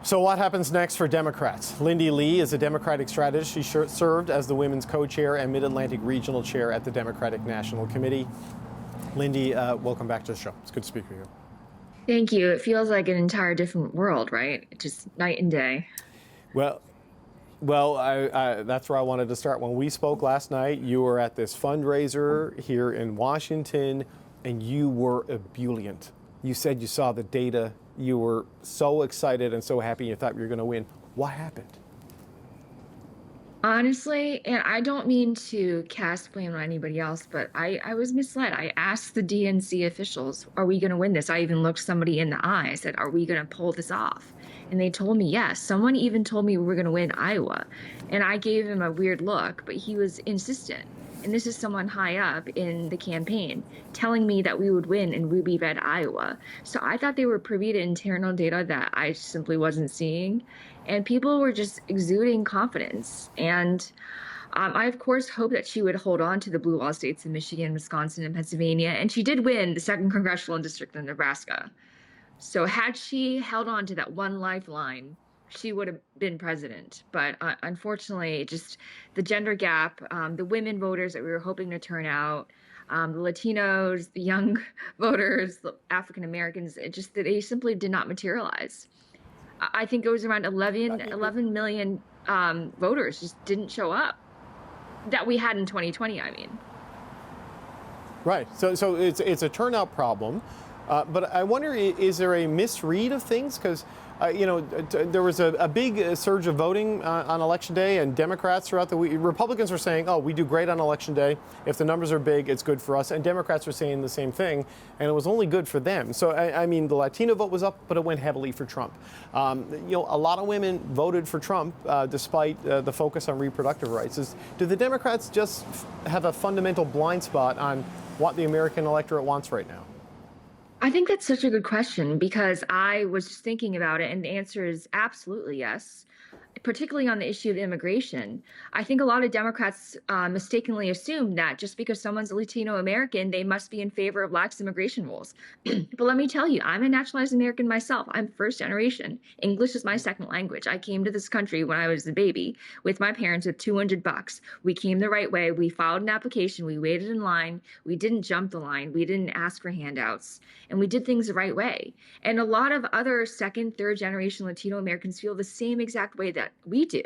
So what happens next for Democrats? Lindy Lee is a Democratic strategist. She served as the women's co-chair and Mid-Atlantic Regional Chair at the Democratic National Committee. Lindy, welcome back to the show. It's good to speak with you. Thank you. It feels like an entire different world, right? Just night and day. Well, that's where I wanted to start. When we spoke last night, you were at this fundraiser here in Washington, and you were ebullient. You said you saw the data. You were so excited and so happy you thought you were going to win. What happened? Honestly, and I don't mean to cast blame on anybody else, but I was misled. I asked the DNC officials, are we going to win this? I even looked somebody in the eye. I said, are we going to pull this off? And they told me yes. Someone even told me we were going to win Iowa. And I gave him a weird look, but he was insistent. And this is someone high up in the campaign telling me that we would win in ruby red Iowa. So I thought they were privy to internal data that I simply wasn't seeing. And people were just exuding confidence. And I, of course, hope that she would hold on to the blue wall states in Michigan, Wisconsin, and Pennsylvania. And she did win the 2nd congressional district in Nebraska. So had she held on to that one lifeline, she would have been president. But unfortunately, just the gender gap, the women voters that we were hoping to turn out, the Latinos, the young voters, the African Americans, they simply did not materialize. I think it was around 11 million voters just didn't show up that we had in 2020, I mean. Right. So it's a turnout problem. But I wonder, is there a misread of things? Because, there was a big surge of voting on Election Day, and Democrats throughout the week, Republicans were saying, oh, we do great on Election Day. If the numbers are big, it's good for us. And Democrats were saying the same thing, and it was only good for them. So, I mean, the Latino vote was up, but it went heavily for Trump. A lot of women voted for Trump despite the focus on reproductive rights. Do the Democrats just have a fundamental blind spot on what the American electorate wants right now? I think that's such a good question because I was just thinking about it, and the answer is absolutely yes, particularly on the issue of immigration. I think a lot of Democrats mistakenly assume that just because someone's a Latino American, they must be in favor of lax immigration rules. But let me tell you, I'm a naturalized American myself. I'm first generation. English is my second language. I came to this country when I was a baby with my parents with $200. We came the right way. We filed an application. We waited in line. We didn't jump the line. We didn't ask for handouts. And we did things the right way. And a lot of other second, third generation Latino Americans feel the same exact way that we do.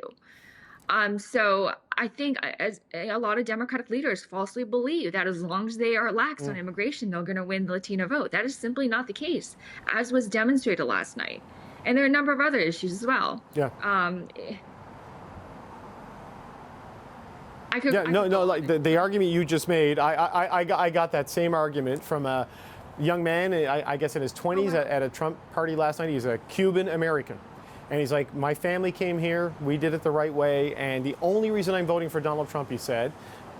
So I think as a lot of Democratic leaders falsely believe that as long as they are lax on immigration, they're going to win the Latino vote. That is simply not the case, as was demonstrated last night. And there are a number of other issues as well. Yeah. Like the argument you just made, I got that same argument from a young man, I guess in his 20s, at a Trump party last night. He's a Cuban American. And he's like, my family came here, we did it the right way, and the only reason I'm voting for Donald Trump, he said,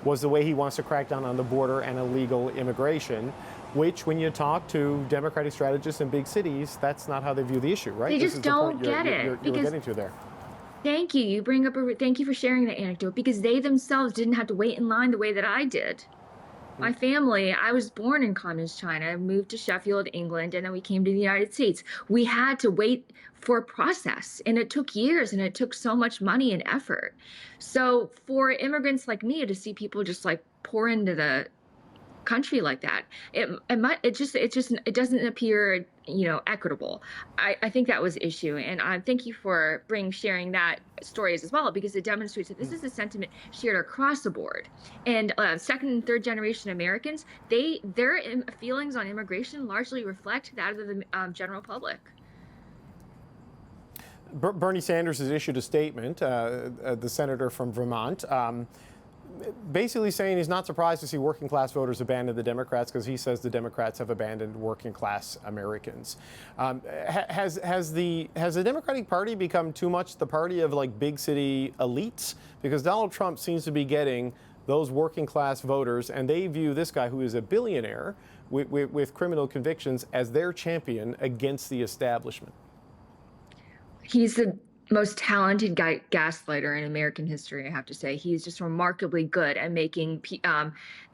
was the way he wants to crack down on the border and illegal immigration, which when you talk to Democratic strategists in big cities, that's not how they view the issue, right? They just don't get it. You're getting to there. Thank you. You bring up thank you for sharing that anecdote, because they themselves didn't have to wait in line the way that I did. My family, I was born in communist China, moved to Sheffield, England, and then we came to the United States. We had to wait for a process, and it took years, and it took so much money and effort. So for immigrants like me to see people just like pour into the country like that, it doesn't appear, equitable. I think that was the issue, and thank you for sharing that stories as well, because it demonstrates that this is a sentiment shared across the board. And second and third generation Americans, their feelings on immigration largely reflect that of the general public. Bernie Sanders has issued a statement, the senator from Vermont, basically saying he's not surprised to see working class voters abandon the Democrats because he says the Democrats have abandoned working class Americans. Has the Democratic Party become too much the party of like big city elites? Because Donald Trump seems to be getting those working class voters, and they view this guy who is a billionaire with criminal convictions as their champion against the establishment. He's the most talented gaslighter in American history, I have to say. He's just remarkably good at making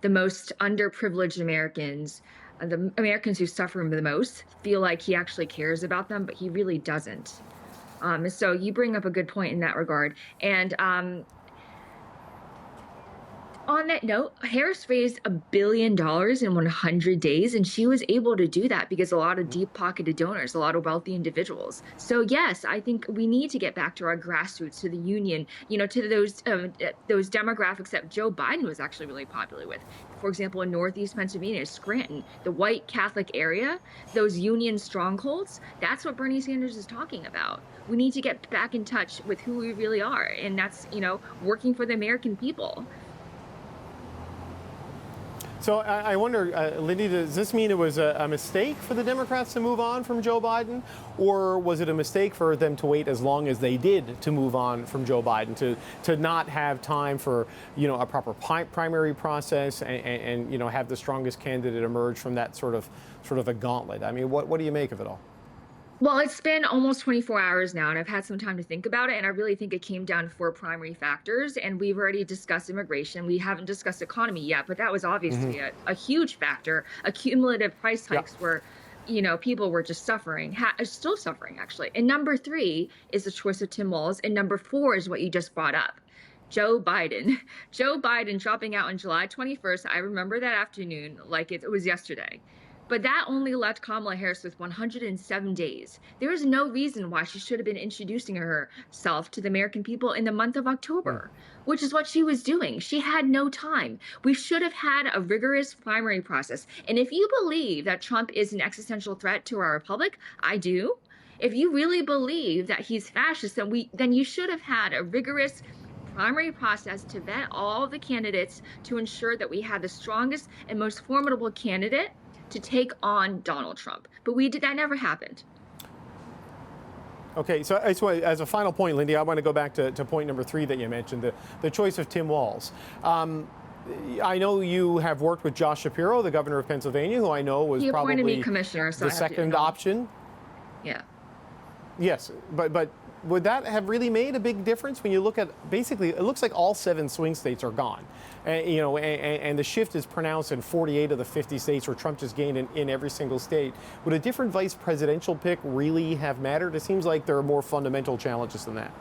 the most underprivileged Americans, the Americans who suffer the most, feel like he actually cares about them, but he really doesn't. So you bring up a good point in that regard. And on that note, Harris raised $1 billion in 100 days, and she was able to do that because a lot of deep-pocketed donors, a lot of wealthy individuals. So yes, I think we need to get back to our grassroots, to the union, to those demographics that Joe Biden was actually really popular with. For example, in Northeast Pennsylvania, Scranton, the white Catholic area, those union strongholds. That's what Bernie Sanders is talking about. We need to get back in touch with who we really are, and that's working for the American people. So I wonder, Lindy, does this mean it was a mistake for the Democrats to move on from Joe Biden? Or was it a mistake for them to wait as long as they did to move on from Joe Biden, to not have time for, a proper primary process and have the strongest candidate emerge from that sort of a gauntlet? I mean, what do you make of it all? Well, it's been almost 24 hours now, and I've had some time to think about it. And I really think it came down to 4 primary factors. And we've already discussed immigration. We haven't discussed economy yet, but that was obviously a huge factor. Accumulative price hikes were, people were just suffering, still suffering, actually. And number 3 is the choice of Tim Walz. And number 4 is what you just brought up. Joe Biden. Joe Biden dropping out on July 21st. I remember that afternoon like it was yesterday. But that only left Kamala Harris with 107 days. There is no reason why she should have been introducing herself to the American people in the month of October, which is what she was doing. She had no time. We should have had a rigorous primary process. And if you believe that Trump is an existential threat to our republic, I do. If you really believe that he's fascist, then you should have had a rigorous primary process to vet all the candidates to ensure that we had the strongest and most formidable candidate to take on Donald Trump. But that never happened. Okay, so as a final point, Lindy, I want to go back to point number 3 that you mentioned, the choice of Tim Walz. I know you have worked with Josh Shapiro, the governor of Pennsylvania, who I know was he appointed probably me commissioner, so the second option. Yeah. Yes, but would that have really made a big difference when you look at, basically, it looks like all 7 swing states are gone. And the shift is pronounced in 48 of the 50 states where Trump just gained in every single state. Would a different vice presidential pick really have mattered? It seems like there are more fundamental challenges than that.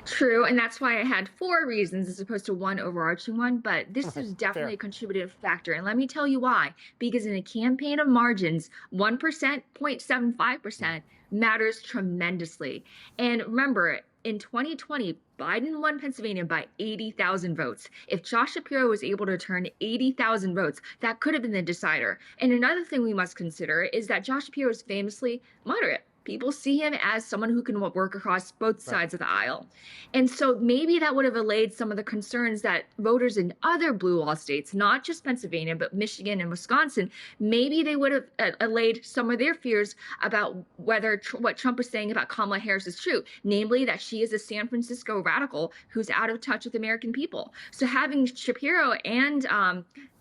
True, and that's why I had 4 reasons as opposed to one overarching one, but this is definitely a contributive factor. And let me tell you why. Because in a campaign of margins, 1%, 0.75% matters tremendously. And remember, in 2020, Biden won Pennsylvania by 80,000 votes. If Josh Shapiro was able to turn 80,000 votes, that could have been the decider. And another thing we must consider is that Josh Shapiro is famously moderate. People see him as someone who can work across both sides of the aisle. And so maybe that would have allayed some of the concerns that voters in other blue wall states, not just Pennsylvania, but Michigan and Wisconsin, maybe they would have allayed some of their fears about whether what Trump was saying about Kamala Harris is true, namely that she is a San Francisco radical who's out of touch with American people. So having Shapiro and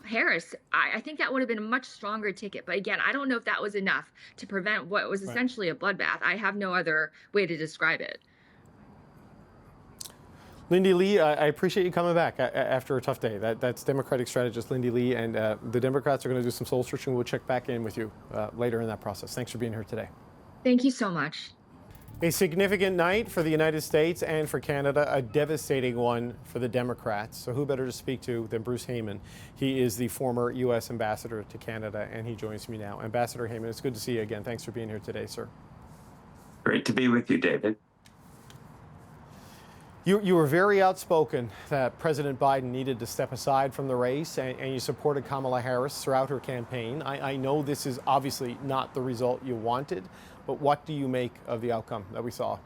Harris, I think that would have been a much stronger ticket. But again, I don't know if that was enough to prevent what was essentially a bloodbath. I have no other way to describe it. Lindy Lee, I appreciate you coming back after a tough day. That's Democratic strategist Lindy Lee, and the Democrats are going to do some soul searching. We'll check back in with you later in that process. Thanks for being here today. Thank you so much. A significant night for the United States and for Canada, a devastating one for the Democrats. So who better to speak to than Bruce Heyman? He is the former U.S. ambassador to Canada, and he joins me now. Ambassador Heyman, it's good to see you again. Thanks for being here today, sir. Great to be with you, David. You were very outspoken that President Biden needed to step aside from the race, and you supported Kamala Harris throughout her campaign. I know this is obviously not the result you wanted, but what do you make of the outcome that we saw?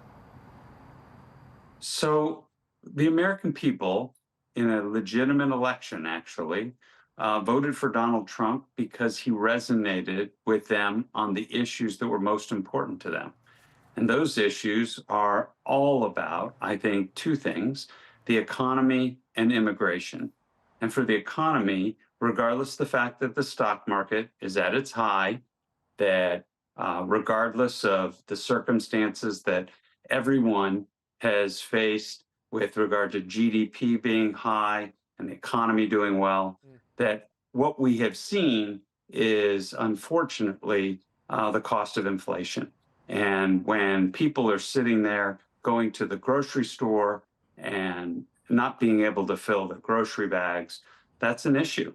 So the American people, in a legitimate election, actually, voted for Donald Trump because he resonated with them on the issues that were most important to them. And those issues are all about, I think, 2 things: the economy and immigration. And for the economy, regardless of the fact that the stock market is at its high, that regardless of the circumstances that everyone has faced with regard to GDP being high and the economy doing well, that what we have seen is, unfortunately, the cost of inflation. And when people are sitting there going to the grocery store and not being able to fill their grocery bags, that's an issue.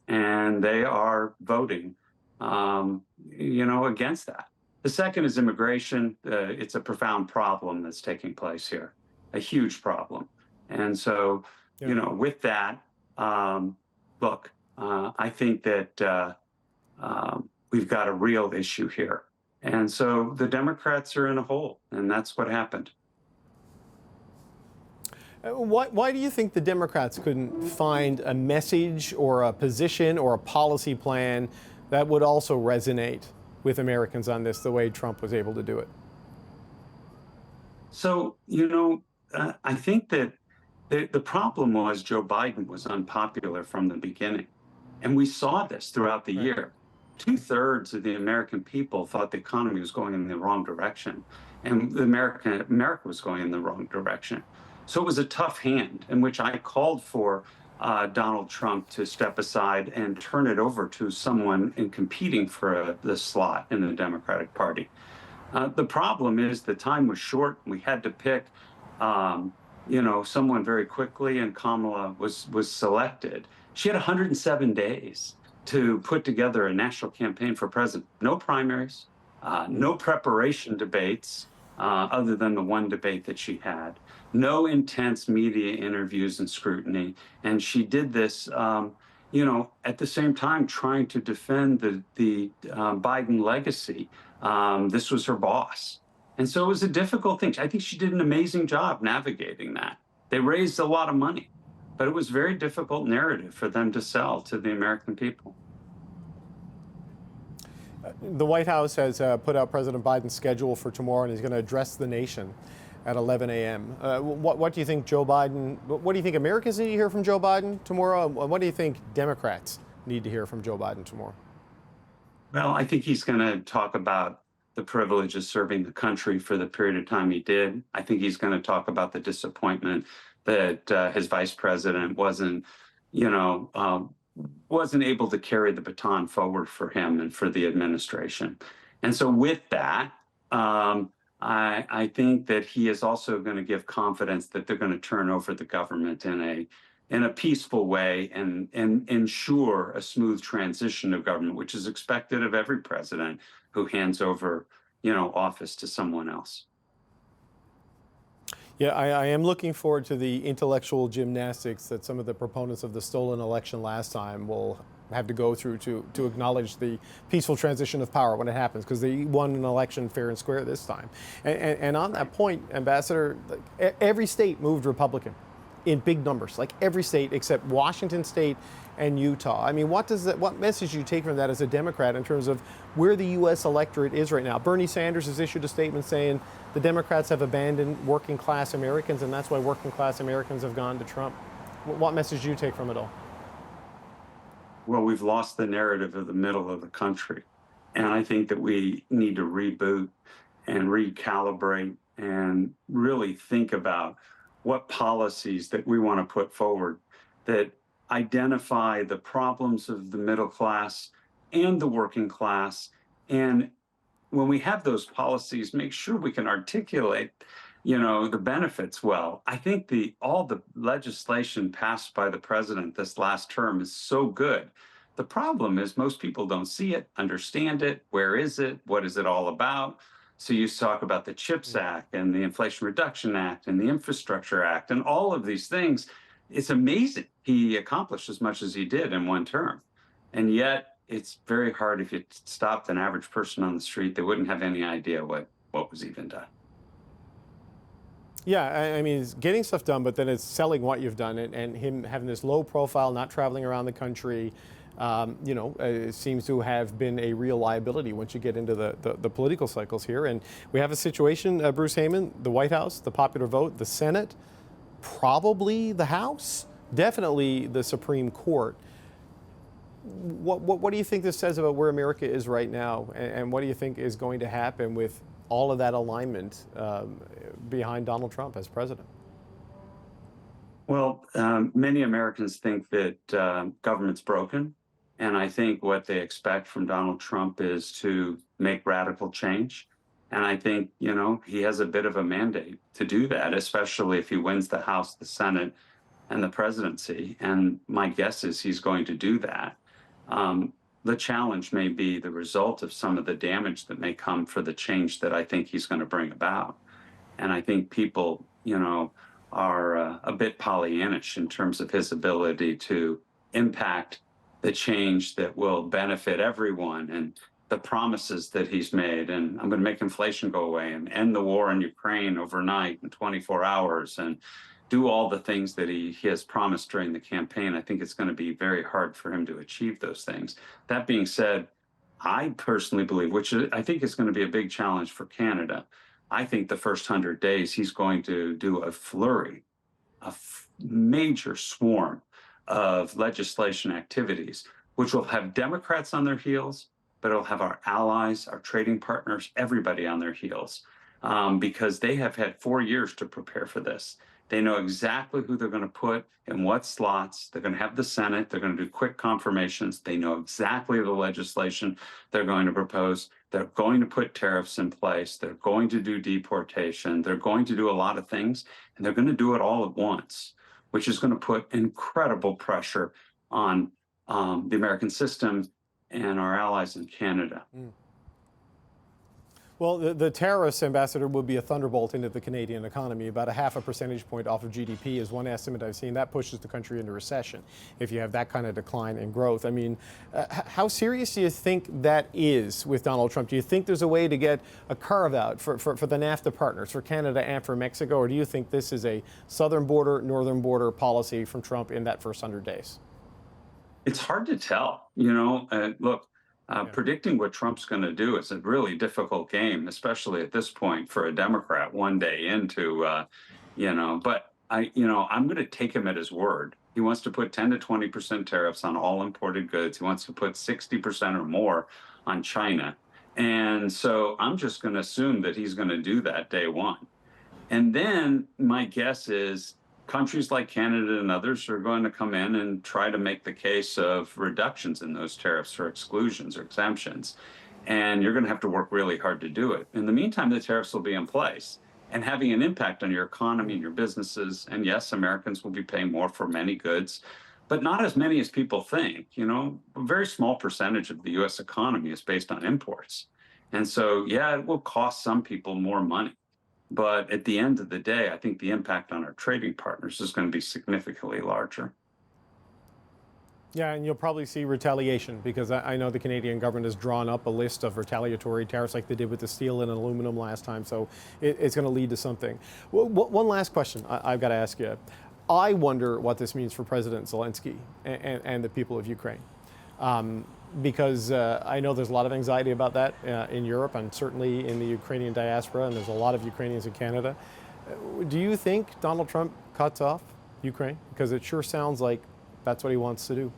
And they are voting, against that. The second is immigration. It's a profound problem that's taking place here, a huge problem. And so, with that, look, I think that we've got a real issue here. And so the Democrats are in a hole, and that's what happened. Why do you think the Democrats couldn't find a message or a position or a policy plan that would also resonate with Americans on this the way Trump was able to do it? So, I think that the problem was Joe Biden was unpopular from the beginning. And we saw this throughout the year. 2/3 of the American people thought the economy was going in the wrong direction, and America was going in the wrong direction. So it was a tough hand in which I called for Donald Trump to step aside and turn it over to someone in competing for the slot in the Democratic Party. The problem is the time was short. We had to pick, someone very quickly, and Kamala was selected. She had 107 days to put together a national campaign for president. No primaries, no preparation debates, other than the one debate that she had. No intense media interviews and scrutiny. And she did this, at the same time trying to defend the Biden legacy. This was her boss. And so it was a difficult thing. I think she did an amazing job navigating that. They raised a lot of money, but it was a very difficult narrative for them to sell to the American people. The White House has put out President Biden's schedule for tomorrow, and he's going to address the nation at 11 a.m. What do you think Joe Biden, what do you think Americans need to hear from Joe Biden tomorrow? What do you think Democrats need to hear from Joe Biden tomorrow? Well, I think he's going to talk about the privilege of serving the country for the period of time he did. I think he's going to talk about the disappointment that his vice president wasn't able to carry the baton forward for him and for the administration. And so with that, I think that he is also going to give confidence that they're going to turn over the government in a peaceful way and ensure a smooth transition of government, which is expected of every president who hands over, office to someone else. Yeah, I am looking forward to the intellectual gymnastics that some of the proponents of the stolen election last time will have to go through to acknowledge the peaceful transition of power when it happens, because they won an election fair and square this time. And on that point, Ambassador, every state moved Republican in big numbers, like every state except Washington State and Utah. I mean, what message do you take from that as a Democrat in terms of where the U.S. electorate is right now? Bernie Sanders has issued a statement saying the Democrats have abandoned working class Americans, and that's why working class Americans have gone to Trump. What message do you take from it all? Well, we've lost the narrative of the middle of the country. And I think that we need to reboot and recalibrate and really think about what policies that we want to put forward that identify the problems of the middle class and the working class. And when we have those policies, make sure we can articulate, the benefits well. I think all the legislation passed by the president this last term is so good. The problem is most people don't see it, understand it. Where is it? What is it all about? So you talk about the CHIPS Act and the Inflation Reduction Act and the Infrastructure Act and all of these things. It's amazing he accomplished as much as he did in one term. And yet it's very hard. If you stopped an average person on the street, they wouldn't have any idea what was even done. Yeah, I mean, it's getting stuff done, but then it's selling what you've done, and him having this low profile, not traveling around the country, it seems to have been a real liability once you get into the political cycles here. And we have a situation, Bruce Heyman, the White House, the popular vote, the Senate, probably the House, definitely the Supreme Court. What do you think this says about where America is right now, and what do you think is going to happen with all of that alignment behind Donald Trump as president? Well, many Americans think that government's broken. And I think what they expect from Donald Trump is to make radical change. And I think, he has a bit of a mandate to do that, especially if he wins the House, the Senate, and the presidency. And my guess is he's going to do that. The challenge may be the result of some of the damage that may come for the change that I think he's going to bring about. And I think people, are a bit Pollyannish in terms of his ability to impact the change that will benefit everyone and the promises that he's made. And I'm going to make inflation go away and end the war in Ukraine overnight in 24 hours and do all the things that he has promised during the campaign. I think it's going to be very hard for him to achieve those things. That being said, I personally believe, which I think is going to be a big challenge for Canada, I think the first 100 days he's going to do a flurry, major swarm of legislation activities, which will have Democrats on their heels, but it'll have our allies, our trading partners, everybody on their heels, because they have had 4 years to prepare for this. They know exactly who they're going to put in what slots. They're going to have the Senate. They're going to do quick confirmations. They know exactly the legislation they're going to propose. They're going to put tariffs in place. They're going to do deportation. They're going to do a lot of things, and they're going to do it all at once, which is going to put incredible pressure on the American system and our allies in Canada. Well, the tariffs, Ambassador, would be a thunderbolt into the Canadian economy. About a 0.5 percentage point off of GDP is one estimate I've seen. That pushes the country into recession if you have that kind of decline in growth. I mean, how serious do you think that is with Donald Trump? Do you think there's a way to get a carve-out for the NAFTA partners, for Canada and for Mexico? Or do you think this is a southern border, northern border policy from Trump in that first 100 days? It's hard to tell. Look, predicting what Trump's going to do is a really difficult game, especially at this point for a Democrat one day into, but I'm going to take him at his word. He wants to put 10 to 20% tariffs on all imported goods. He wants to put 60% or more on China. And so I'm just going to assume that he's going to do that day one. And then my guess is countries like Canada and others are going to come in and try to make the case of reductions in those tariffs or exclusions or exemptions. And you're going to have to work really hard to do it. In the meantime, the tariffs will be in place and having an impact on your economy and your businesses. And yes, Americans will be paying more for many goods, but not as many as people think. A very small percentage of the U.S. economy is based on imports. And so, yeah, it will cost some people more money. But at the end of the day, I think the impact on our trading partners is going to be significantly larger. Yeah, and you'll probably see retaliation because I know the Canadian government has drawn up a list of retaliatory tariffs like they did with the steel and aluminum last time. So it's going to lead to something. One last question I've got to ask you. I wonder what this means for President Zelensky and the people of Ukraine. Because I know there's a lot of anxiety about that in Europe and certainly in the Ukrainian diaspora, and there's a lot of Ukrainians in Canada. Do you think Donald Trump cuts off Ukraine? Because it sure sounds like that's what he wants to do.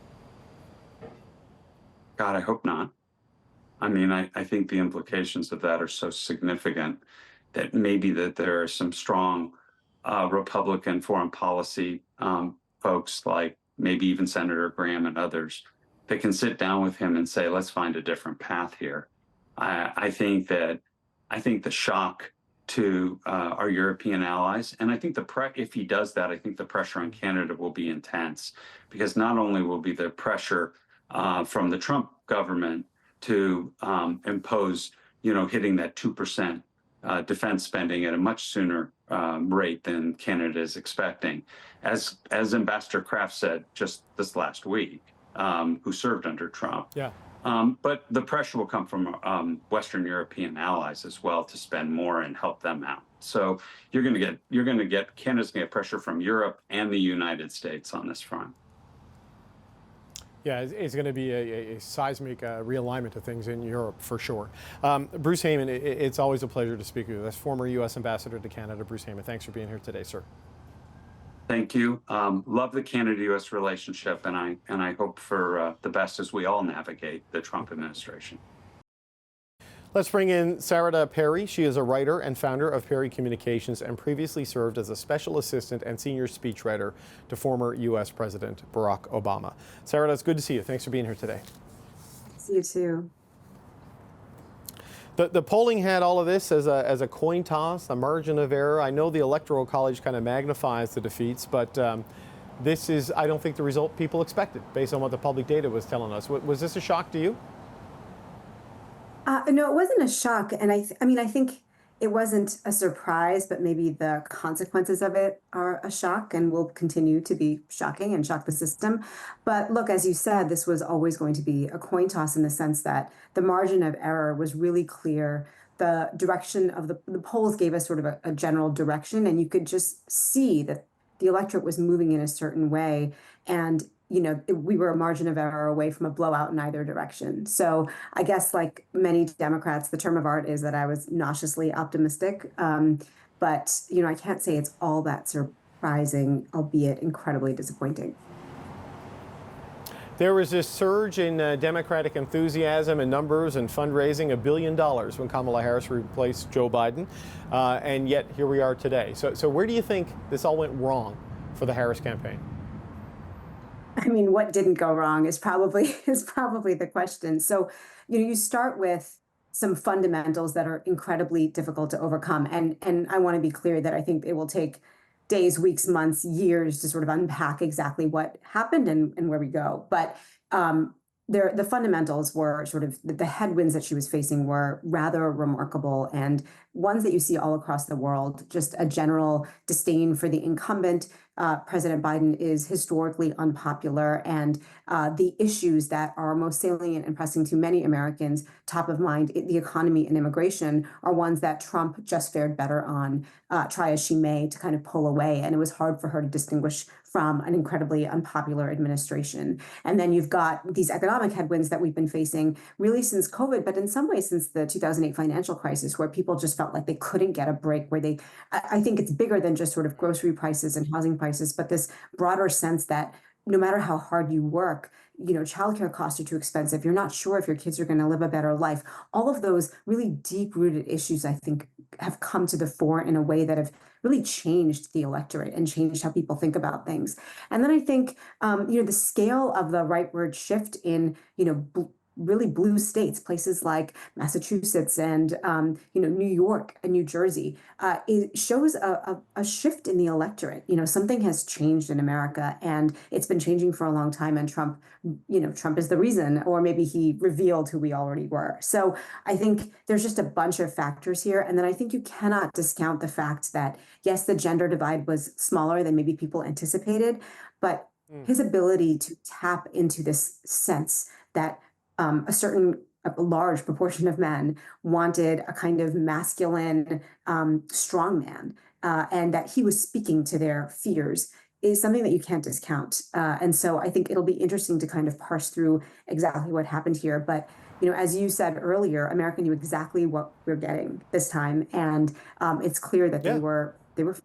God, I hope not. I mean, I think the implications of that are so significant that maybe that there are some strong Republican foreign policy folks, like maybe even Senator Graham and others, that can sit down with him and say, let's find a different path here. I think the shock to our European allies, and I think if he does that, I think the pressure on Canada will be intense, because not only will be the pressure from the Trump government to impose, hitting that 2% defense spending at a much sooner rate than Canada is expecting, as Ambassador Kraft said just this last week. Who served under Trump. Yeah. But the pressure will come from Western European allies as well to spend more and help them out. So Canada's going to get pressure from Europe and the United States on this front. Yeah, it's going to be a seismic realignment of things in Europe for sure. Bruce Heyman, it's always a pleasure to speak with you. That's former U.S. Ambassador to Canada, Bruce Heyman. Thanks for being here today, sir. Thank you. Love the Canada-U.S. relationship, and I hope for the best as we all navigate the Trump administration. Let's bring in Sarada Perry. She is a writer and founder of Perry Communications and previously served as a special assistant and senior speechwriter to former U.S. President Barack Obama. Sarada, it's good to see you. Thanks for being here today. See you too. The polling had all of this as a coin toss, a margin of error. I know the Electoral College kind of magnifies the defeats, but this is, I don't think, the result people expected based on what the public data was telling us. Was this a shock to you? No, it wasn't a shock. And I mean, I think it wasn't a surprise, but maybe the consequences of it are a shock and will continue to be shocking and shock the system. But look, as you said, this was always going to be a coin toss in the sense that the margin of error was really clear. The direction of the polls gave us sort of a general direction, and you could just see that the electorate was moving in a certain way. And we were a margin of error away from a blowout in either direction. So I guess, like many Democrats, the term of art is that I was nauseously optimistic. But I can't say it's all that surprising, albeit incredibly disappointing. There was this surge in Democratic enthusiasm and numbers and fundraising, $1 billion when Kamala Harris replaced Joe Biden. And yet here we are today. So where do you think this all went wrong for the Harris campaign? I mean, what didn't go wrong is probably the question. So, you start with some fundamentals that are incredibly difficult to overcome. And I want to be clear that I think it will take days, weeks, months, years to sort of unpack exactly what happened and where we go. But the fundamentals were sort of the headwinds that she was facing were rather remarkable, and ones that you see all across the world. Just a general disdain for the incumbent. President Biden is historically unpopular, and the issues that are most salient and pressing to many Americans, top of mind, the economy and immigration, are ones that Trump just fared better on, try as she may to kind of pull away. And it was hard for her to distinguish from an incredibly unpopular administration. And then you've got these economic headwinds that we've been facing really since COVID, but in some ways since the 2008 financial crisis, where people just felt like they couldn't get a break, where I think it's bigger than just sort of grocery prices and housing prices, but this broader sense that no matter how hard you work, childcare costs are too expensive. You're not sure if your kids are going to live a better life. All of those really deep-rooted issues, I think, have come to the fore in a way that have really changed the electorate and changed how people think about things. And then I think, the scale of the rightward shift in, really blue states, places like Massachusetts and New York and New Jersey, it shows a shift in the electorate. Something has changed in America, and it's been changing for a long time. And Trump is the reason, or maybe he revealed who we already were. So I think there's just a bunch of factors here, and then I think you cannot discount the fact that yes, the gender divide was smaller than maybe people anticipated, but his ability to tap into this sense that a large proportion of men wanted a kind of masculine, strong man, and that he was speaking to their fears is something that you can't discount. And so I think it'll be interesting to kind of parse through exactly what happened here. But, as you said earlier, America knew exactly what we're getting this time. And it's clear that they were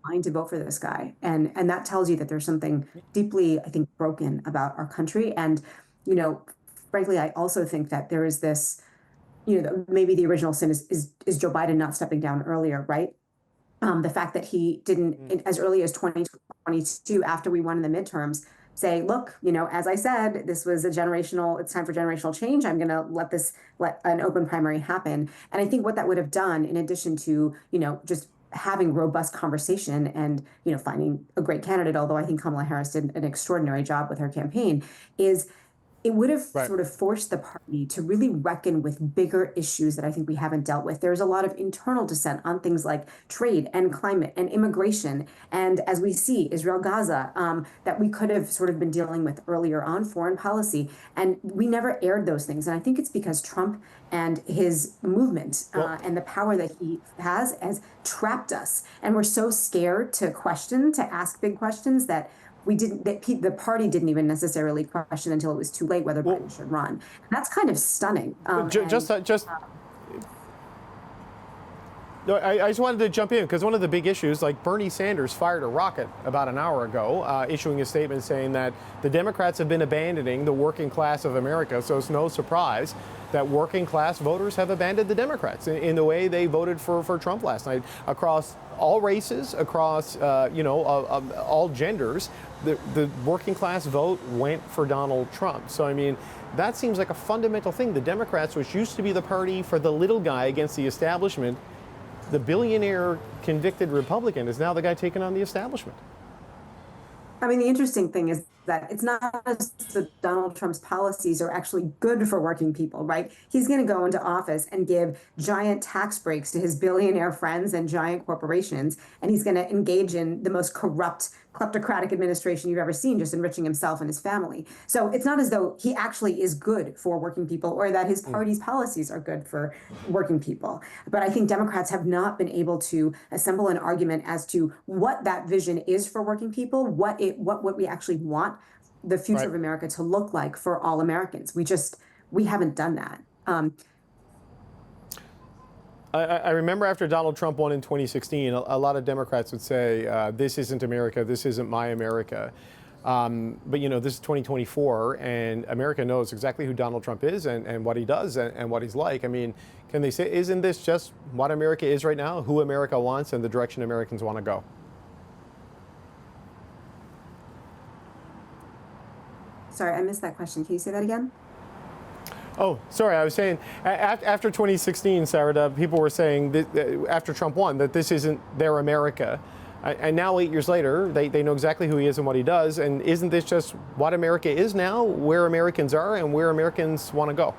fine to vote for this guy. And that tells you that there's something deeply, I think, broken about our country. And, frankly, I also think that there is this, maybe the original sin is Joe Biden not stepping down earlier, right? The fact that he didn't, as early as 2022, after we won in the midterms, say, look, as I said, this was it's time for generational change. I'm going to let an open primary happen. And I think what that would have done, in addition to, just having robust conversation and, finding a great candidate, although I think Kamala Harris did an extraordinary job with her campaign, is it would have sort of forced the party to really reckon with bigger issues that I think we haven't dealt with. There's a lot of internal dissent on things like trade and climate and immigration. And as we see, Israel-Gaza, that we could have sort of been dealing with earlier on, foreign policy. And we never aired those things. And I think it's because Trump and his movement and the power that he has trapped us. And we're so scared to ask big questions that the party didn't even necessarily question until it was too late whether Biden should run. And that's kind of stunning. No, I just wanted to jump in because one of the big issues, like Bernie Sanders fired a rocket about an hour ago, issuing a statement saying that the Democrats have been abandoning the working class of America. So it's no surprise that working class voters have abandoned the Democrats in the way they voted for Trump last night across all races, across all genders. The working class vote went for Donald Trump. So I mean, that seems like a fundamental thing. The Democrats, which used to be the party for the little guy against the establishment, the billionaire convicted Republican is now the guy taking on the establishment. I mean, the interesting thing is that it's not as that Donald Trump's policies are actually good for working people, right? He's going to go into office and give giant tax breaks to his billionaire friends and giant corporations, and he's going to engage in the most corrupt, kleptocratic administration you've ever seen, just enriching himself and his family. So it's not as though he actually is good for working people or that his party's policies are good for working people. But I think Democrats have not been able to assemble an argument as to what that vision is for working people, what we actually want the future of America to look like for all Americans. We haven't done that. I remember after Donald Trump won in 2016, a lot of Democrats would say, this isn't America, this isn't my America. But, you know, this is 2024, and America knows exactly who Donald Trump is and what he does and what he's like. I mean, can they say, isn't this just what America is right now, who America wants and the direction Americans want to go? Sorry, I missed that question. Can you say that again? Oh, sorry. I was saying after 2016, Sarah, people were saying that, after Trump won that this isn't their America. And now 8 years later, they know exactly who he is and what he does. And isn't this just what America is now, where Americans are and where Americans want to go?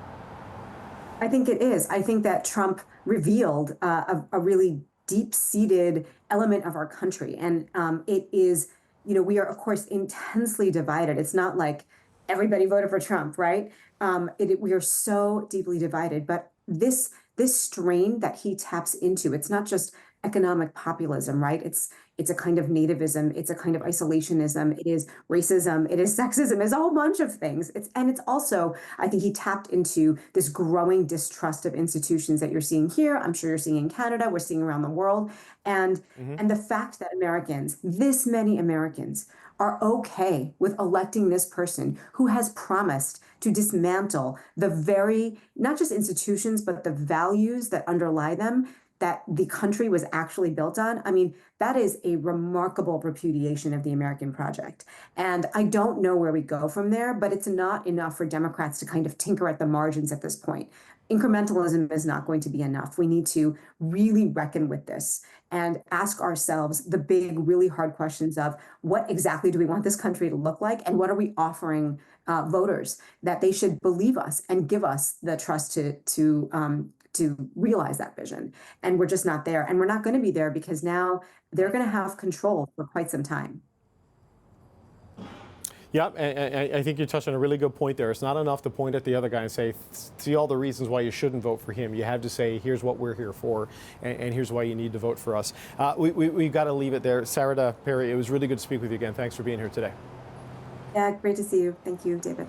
I think it is. I think that Trump revealed a really deep-seated element of our country. And it is, you know, we are, of course, intensely divided. It's not like everybody voted for Trump, right? We are so deeply divided. But this strain that he taps into, it's not just economic populism, right? It's a kind of nativism, it's a kind of isolationism, it is racism, it is sexism, it's a whole bunch of things. It's also, I think he tapped into this growing distrust of institutions that you're seeing here. I'm sure you're seeing in Canada, we're seeing around the world. And the fact that Americans, this many Americans, are okay with electing this person who has promised to dismantle the very, not just institutions, but the values that underlie them, that the country was actually built on. I mean, that is a remarkable repudiation of the American project. And I don't know where we go from there, but it's not enough for Democrats to kind of tinker at the margins at this point. Incrementalism is not going to be enough. We need to really reckon with this and ask ourselves the big, really hard questions of what exactly do we want this country to look like, and what are we offering voters that they should believe us and give us the trust to realize that vision. And we're just not there. And we're not going to be there because now they're going to have control for quite some time. Yeah, and I think you touched on a really good point there. It's not enough to point at the other guy and say, see all the reasons why you shouldn't vote for him. You have to say, here's what we're here for, and here's why you need to vote for us. We've got to leave it there. Sarah Perry, it was really good to speak with you again. Thanks for being here today. Yeah, great to see you. Thank you, David.